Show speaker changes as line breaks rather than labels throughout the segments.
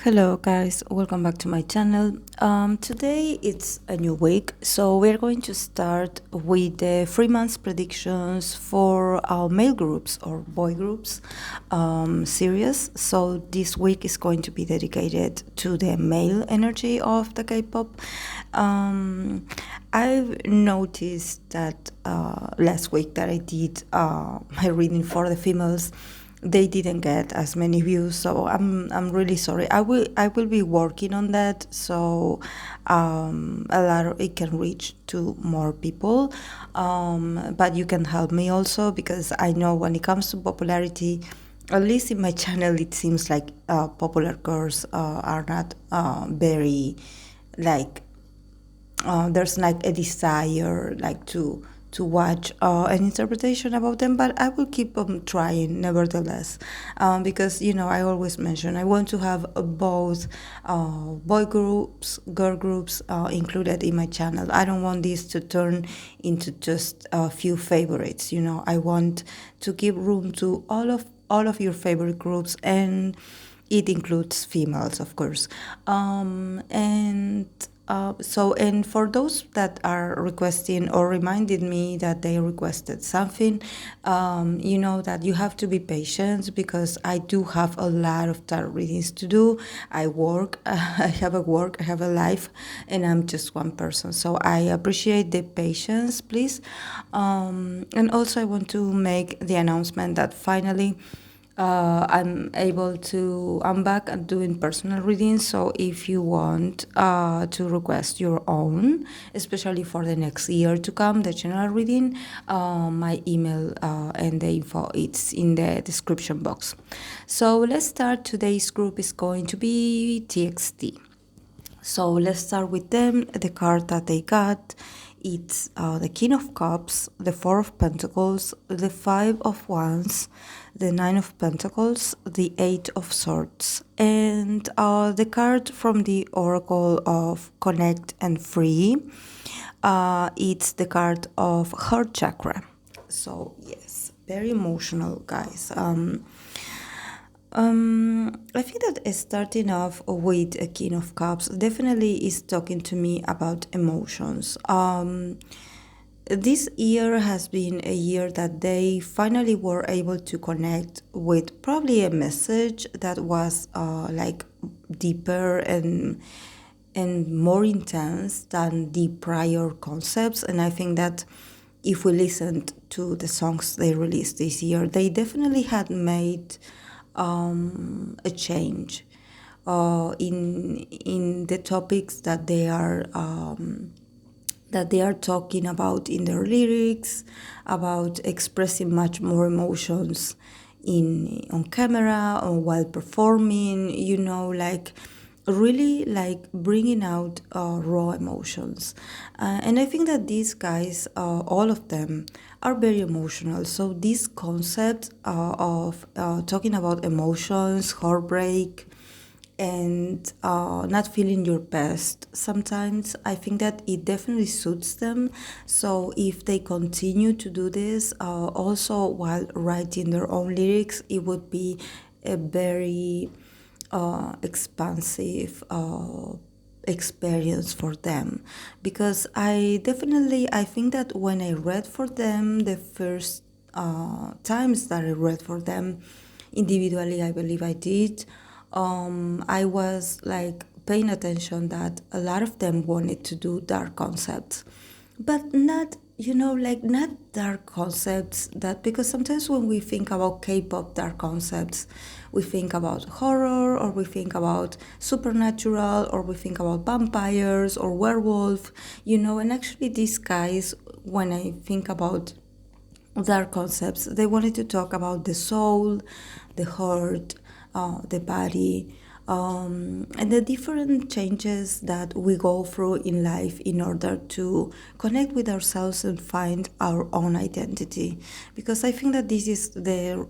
Hello guys, welcome back to my channel. Today it's a new week, so we're going to start with the 3 months predictions for our male groups or boy groups series. So this week is going to be dedicated to the male energy of the K-pop. I've noticed that last week that I did my reading for the females, they didn't get as many views, so I'm really sorry. I will be working on that, so it can reach to more people. But you can help me also, because I know when it comes to popularity, at least in my channel, it seems like popular girls are not very like there's like a desire like to watch an interpretation about them, but I will keep on trying nevertheless, because I always mention I want to have both boy groups, girl groups included in my channel. I don't want this to turn into just a few favorites. I want to give room to all of your favorite groups, and it includes females, of course. And for those that are requesting or reminded me that they requested something, you know that you have to be patient, because I do have a lot of tarot readings to do. I work, I have a life, and I'm just one person. So I appreciate the patience, please. And also I want to make the announcement that finally I'm back at doing personal readings. So if you want to request your own, especially for the next year to come, the general reading, my email and the info, it's in the description box. So let's start. Today's group is going to be TXT. So let's start with them. The card that they got, it's the King of Cups, the Four of Pentacles, the Five of Wands, the Nine of Pentacles, the Eight of Swords, and the card from the Oracle of Connect and Free. It's the card of Heart Chakra. So yes, very emotional, guys. I think that starting off with a King of Cups definitely is talking to me about emotions. This year has been a year that they finally were able to connect with probably a message that was like deeper and more intense than the prior concepts. And I think that if we listened to the songs they released this year, they definitely had made a change in the topics that they are talking about in their lyrics, about expressing much more emotions on camera or while performing. Like really like bringing out raw emotions. And I think that these guys, all of them, are very emotional. So this concept of talking about emotions, heartbreak, and not feeling your best sometimes, I think that it definitely suits them. So if they continue to do this also while writing their own lyrics, it would be a very expansive experience for them. Because I think that when I read for them the first times that I read for them individually, I believe I did, I was like paying attention that a lot of them wanted to do dark concepts, but not, like not dark concepts that, because sometimes when we think about K-pop dark concepts, we think about horror, or we think about supernatural, or we think about vampires or werewolf, and actually these guys, when I think about dark concepts, they wanted to talk about the soul, the heart, the body, and the different changes that we go through in life in order to connect with ourselves and find our own identity. Because I think that this is the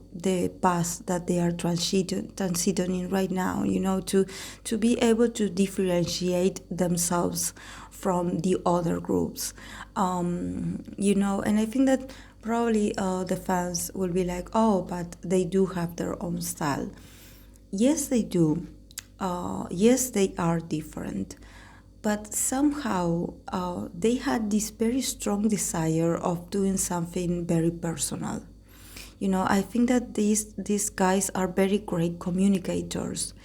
path that they are transitioning right now, to be able to differentiate themselves from the other groups. And I think that probably the fans will be like, oh, but they do have their own style. Yes, they do. yes, they are different, but somehow they had this very strong desire of doing something very personal. I think that these guys are very great communicators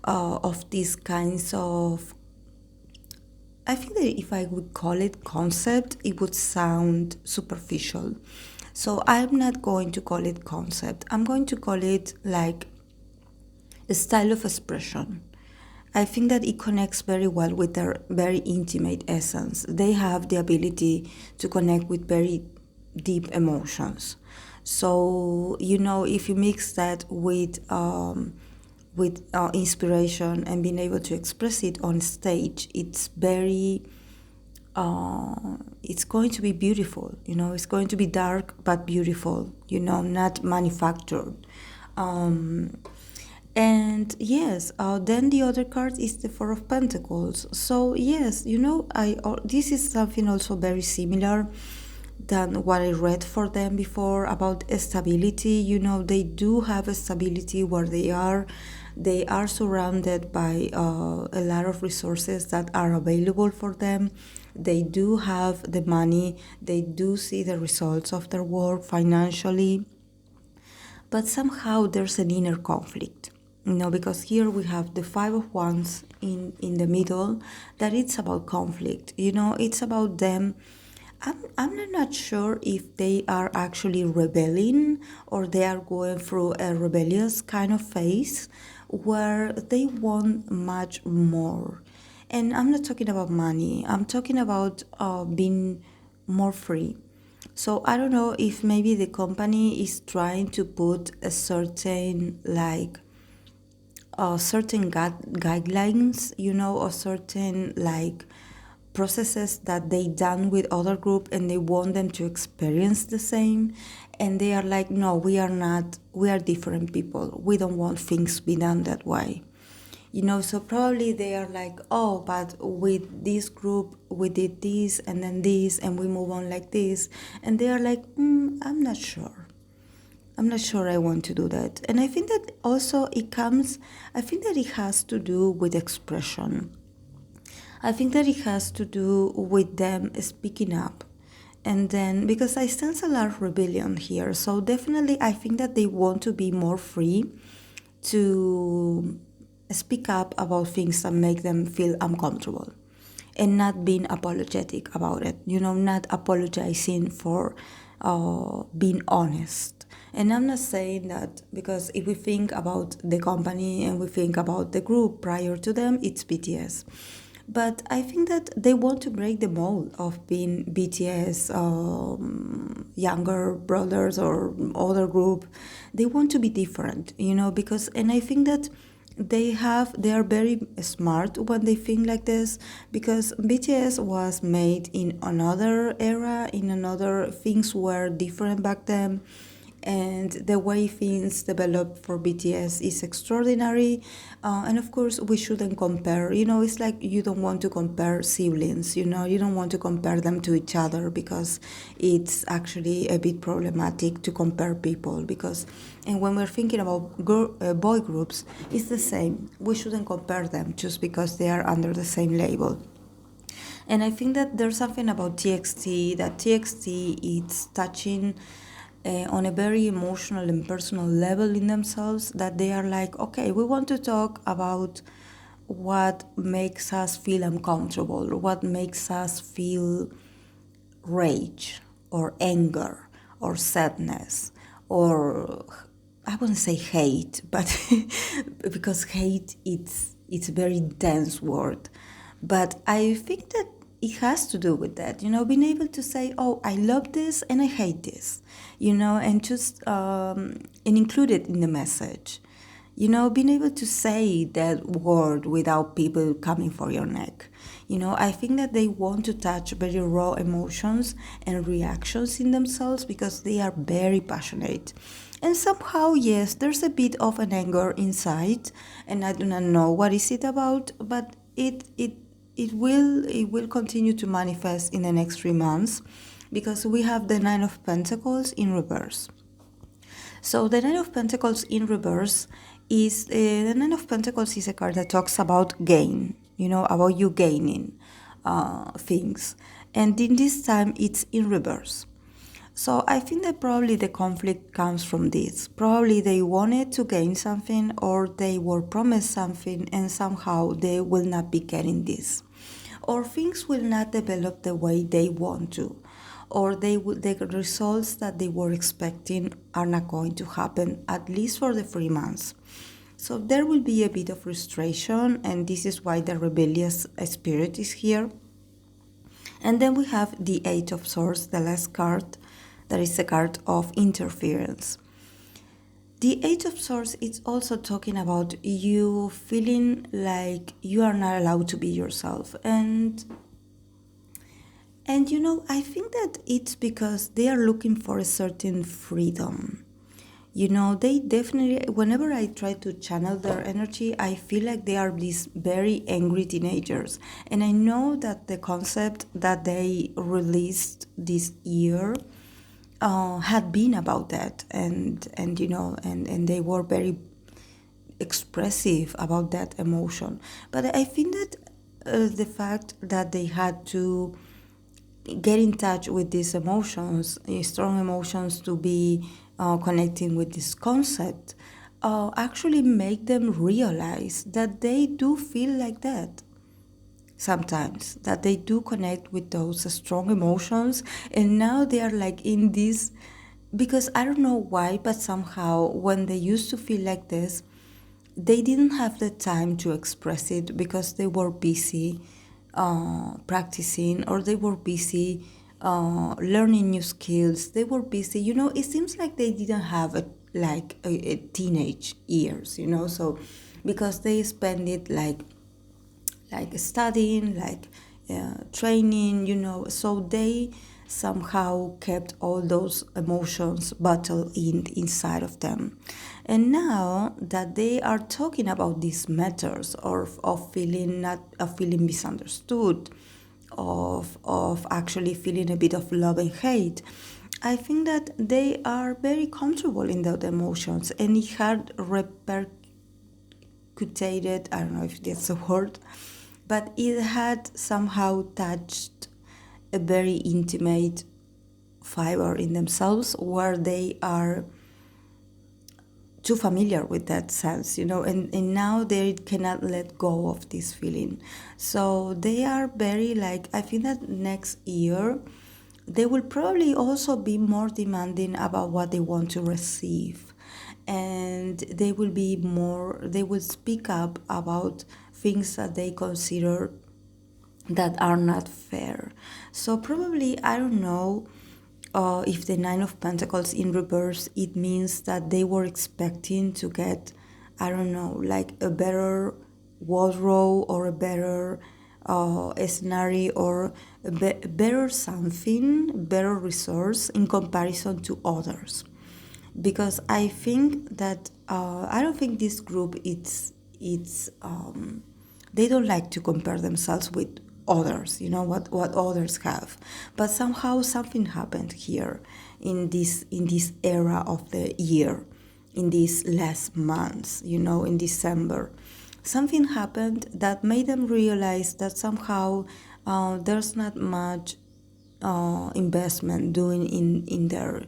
of these kinds of. I think that if I would call it concept, it would sound superficial. So I'm not going to call it concept. I'm going to call it like a style of expression. I think that it connects very well with their very intimate essence. They have the ability to connect with very deep emotions. So, if you mix that with inspiration and being able to express it on stage, it's going to be beautiful. It's going to be dark but beautiful. Not manufactured. And yes, then the other card is the Four of Pentacles. So yes, this is something also very similar than what I read for them before about stability. They do have a stability where they are. They are surrounded by a lot of resources that are available for them. They do have the money. They do see the results of their work financially. But somehow there's an inner conflict. Because here we have the Five of Wands in the middle, that it's about conflict. It's about them. I'm not sure if they are actually rebelling or they are going through a rebellious kind of phase where they want much more. And I'm not talking about money, I'm talking about being more free. So I don't know if maybe the company is trying to put a certain certain guidelines, or certain processes that they done with other group, and they want them to experience the same, and they are like, no, we are not. We are different people. We don't want things to be done that way. So probably they are like, oh, but with this group we did this and then this and we move on like this, and they are like, I'm not sure. I'm not sure I want to do that. And I think that also I think that it has to do with expression. I think that it has to do with them speaking up. And then, because I sense a lot of rebellion here, so definitely I think that they want to be more free to speak up about things that make them feel uncomfortable and not being apologetic about it, not apologizing for being honest. And I'm not saying that because if we think about the company and we think about the group prior to them, it's BTS. But I think that they want to break the mold of being BTS, younger brothers or other group. They want to be different, and I think that they are very smart when they think like this, because BTS was made in another era, in another, things were different back then, and the way things develop for BTS is extraordinary. And of course, we shouldn't compare. It's like you don't want to compare siblings. You don't want to compare them to each other, because it's actually a bit problematic to compare people. And when we're thinking about boy groups, it's the same. We shouldn't compare them just because they are under the same label. And I think that there's something about TXT, that TXT is touching on a very emotional and personal level in themselves, that they are like, okay, we want to talk about what makes us feel uncomfortable, what makes us feel rage or anger or sadness, or I wouldn't say hate, but because hate, it's a very dense word. But I think that it has to do with that, being able to say, oh, I love this and I hate this, and just and include it in the message. Being able to say that word without people coming for your neck. I think that they want to touch very raw emotions and reactions in themselves, because they are very passionate. And somehow, yes, there's a bit of an anger inside, and I do not know what is it about, but it will continue to manifest in the next 3 months, because we have the Nine of Pentacles in reverse. So the Nine of Pentacles in reverse is the Nine of Pentacles is a card that talks about gain, about you gaining things. And in this time, it's in reverse. So I think that probably the conflict comes from this. Probably they wanted to gain something, or they were promised something and somehow they will not be getting this. Or things will not develop the way they want to. Or the results that they were expecting are not going to happen, at least for the 3 months. So there will be a bit of frustration, and this is why the rebellious spirit is here. And then we have the Eight of Swords, the last card, that is a card of interference. The Eight of Swords is also talking about you feeling like you are not allowed to be yourself. And I think that it's because they are looking for a certain freedom. They definitely, whenever I try to channel their energy, I feel like they are these very angry teenagers. And I know that the concept that they released this year had been about that. And they were very expressive about that emotion. But I think that the fact that they had to get in touch with these emotions, strong emotions, to be connecting with this concept, actually make them realize that they do feel like that sometimes, that they do connect with those strong emotions. And now they are like in this, because I don't know why, but somehow when they used to feel like this, they didn't have the time to express it because they were busy practicing, or they were busy learning new skills. They were busy, it seems like they didn't have a teenage years, so because they spend it like studying, training, so they somehow kept all those emotions bottled inside of them. And now that they are talking about these matters of feeling not of feeling misunderstood, of actually feeling a bit of love and hate, I think that they are very comfortable in those emotions, and it had repercutated, I don't know if that's a word, but it had somehow touched a very intimate fiber in themselves, where they are too familiar with that sense, and now they cannot let go of this feeling. So they are very I think that next year they will probably also be more demanding about what they want to receive, and they will speak up about things that they consider that are not fair. So probably, I don't know, if the Nine of Pentacles in reverse, it means that they were expecting to get, I don't know, like a better wardrobe, or a better scenario, or better something, better resource in comparison to others. Because I think that I don't think this group it's they don't like to compare themselves with others, what others have. But somehow something happened here in this era of the year, in these last months, in December. Something happened that made them realize that somehow there's not much investment doing in their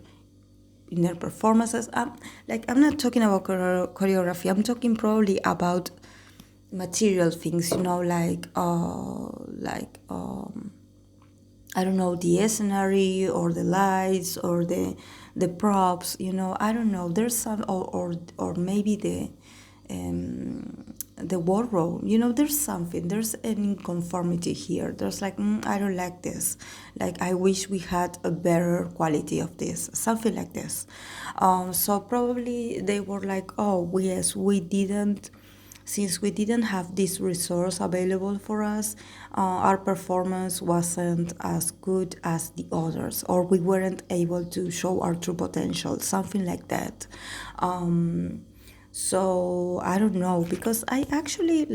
performances. I'm not talking about choreography. I'm talking probably about material things, I don't know, the scenery, or the lights, or the props. I don't know. There's some, or maybe the wardrobe. There's something. There's an inconformity here. There's I don't like this. I wish we had a better quality of this. Something like this. So probably they were like, oh yes, we didn't. Since we didn't have this resource available for us, our performance wasn't as good as the others, or we weren't able to show our true potential, something like that. So I don't know, because I actually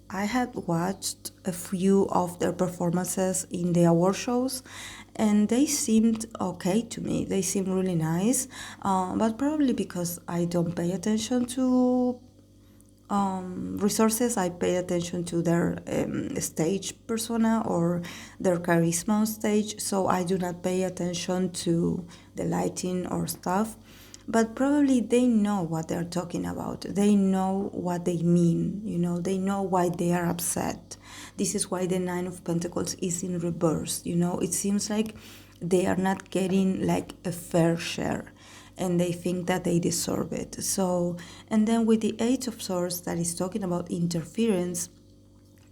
I had watched a few of their performances in the award shows, and they seemed okay to me. They seemed really nice, but probably because I don't pay attention to resources, I pay attention to their stage persona or their charisma on stage. So I do not pay attention to the lighting or stuff. But probably they know what they're talking about. They know what they mean, they know why they are upset. This is why the Nine of Pentacles is in reverse, It seems like they are not getting like a fair share and they think that they deserve it. So, and then with the Eight of Swords that is talking about interference,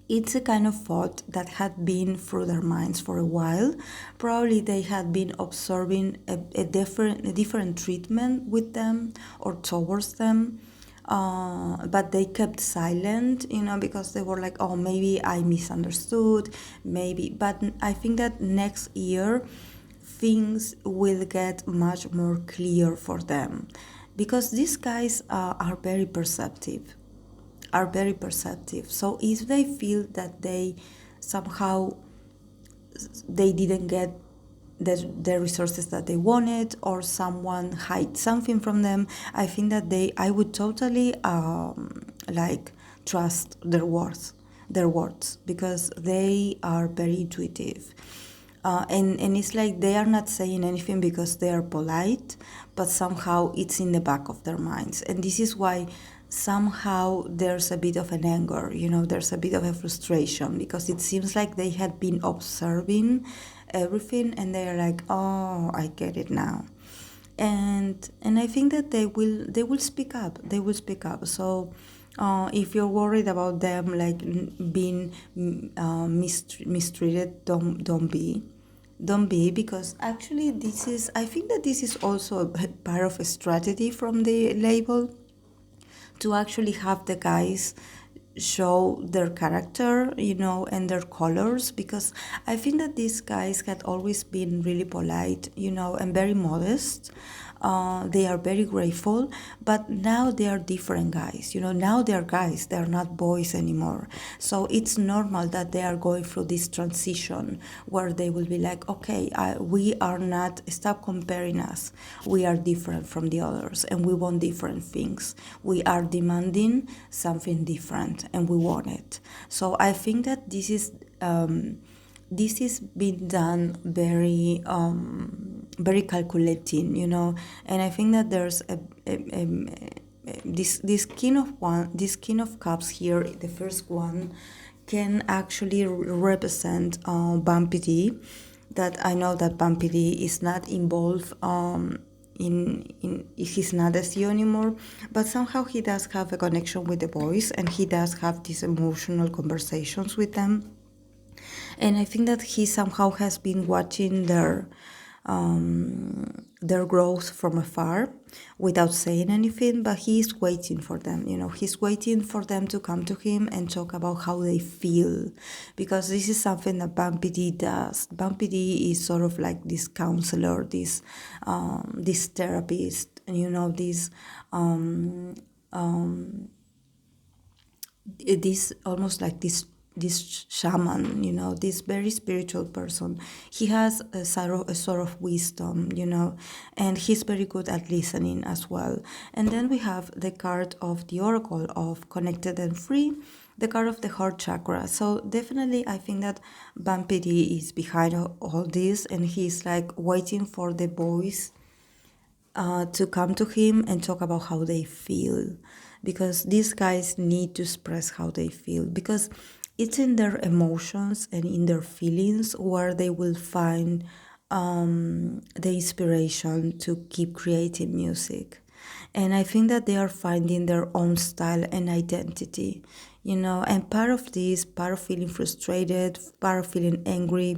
it's a kind of thought that had been through their minds for a while. Probably they had been observing a different treatment with them or towards them. But they kept silent, because they were like, oh, maybe I misunderstood, maybe. But I think that next year, things will get much more clear for them because these guys are very perceptive, so if they feel that they somehow they didn't get the resources that they wanted or someone hide something from them, I think that I would totally like trust their words because they are very intuitive. And it's like they are not saying anything because they are polite, but somehow it's in the back of their minds. And this is why somehow there's a bit of an anger, there's a bit of a frustration because it seems like they had been observing everything and they're like, oh, I get it now. And I think that they will speak up. So if you're worried about them like being mistreated, don't be because actually I think that this is also a part of a strategy from the label to actually have the guys show their character, and their colors, because I think that these guys had always been really polite, and very modest. They are very grateful, but now they are different guys. Now they are guys, they are not boys anymore. So it's normal that they are going through this transition where they will be like, okay, we are not, stop comparing us. We are different from the others and we want different things. We are demanding something different and we want it. So I think that this is being done very calculating, and I think that there's this king of cups here, the first one, can actually represent Bumpy D. That I know that Bumpy D is not involved he's not a CEO anymore, but somehow he does have a connection with the boys and he does have these emotional conversations with them. And I think that he somehow has been watching their growth from afar without saying anything, but he's waiting for them. He's waiting for them to come to him and talk about how they feel, because this is something that Bumpy D does. Bumpy D is sort of like this counselor, this therapist, this this almost like this shaman, this very spiritual person. He has a sort of wisdom, and he's very good at listening as well. And then we have the card of the Oracle of Connected and Free, the card of the heart chakra. So definitely I think that Vampiri is behind all this, and he's like waiting for the boys to come to him and talk about how they feel, because these guys need to express how they feel, because it's in their emotions and in their feelings where they will find the inspiration to keep creating music. And I think that they are finding their own style and identity, and part of this, part of feeling frustrated, part of feeling angry,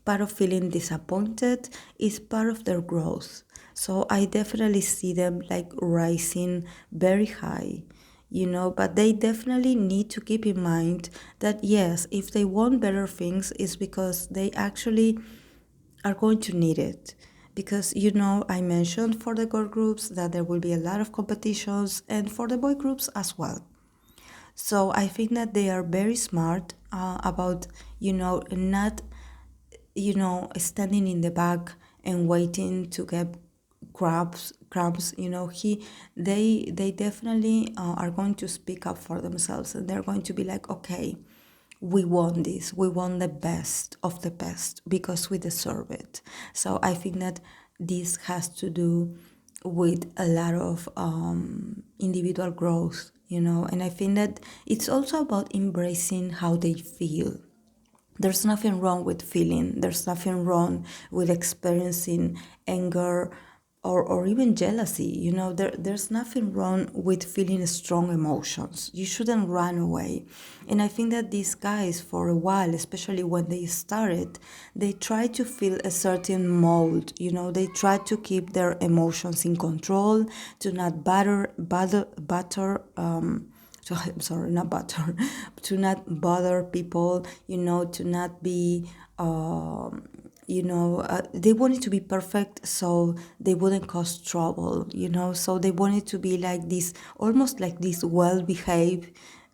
part of feeling disappointed is part of their growth. So I definitely see them like rising very high, but they definitely need to keep in mind that yes, if they want better things, it's because they actually are going to need it. Because I mentioned for the girl groups that there will be a lot of competitions, and for the boy groups as well. So I think that they are very smart about not standing in the back and waiting to get cramps, they definitely are going to speak up for themselves, and they're going to be like, okay, we want this, we want the best of the best because we deserve it. So I think that this has to do with a lot of individual growth, and I think that it's also about embracing how they feel. There's nothing wrong with feeling, there's nothing wrong with experiencing anger or even jealousy. There's nothing wrong with feeling strong emotions. You shouldn't run away. And I think that these guys, for a while, especially when they started, they try to feel a certain mold. They try to keep their emotions in control, to not I'm sorry, not bother, to not bother people, to not be, they wanted to be perfect so they wouldn't cause trouble, so they wanted to be like this, almost like this well-behaved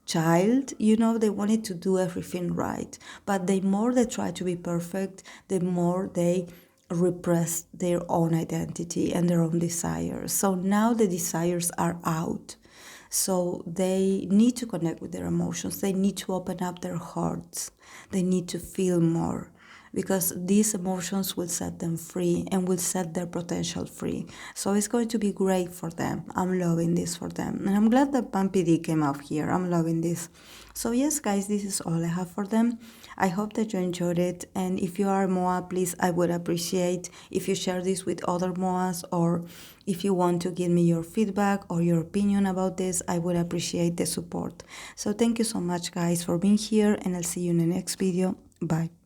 child, they wanted to do everything right. But the more they try to be perfect, the more they repress their own identity and their own desires. So now the desires are out. So they need to connect with their emotions. They need to open up their hearts. They need to feel more, because these emotions will set them free and will set their potential free. So it's going to be great for them. I'm loving this for them. And I'm glad that Bumpy D came up here. I'm loving this. So yes, guys, this is all I have for them. I hope that you enjoyed it. And if you are a MOA, please, I would appreciate if you share this with other MOAs, or if you want to give me your feedback or your opinion about this, I would appreciate the support. So thank you so much, guys, for being here, and I'll see you in the next video. Bye.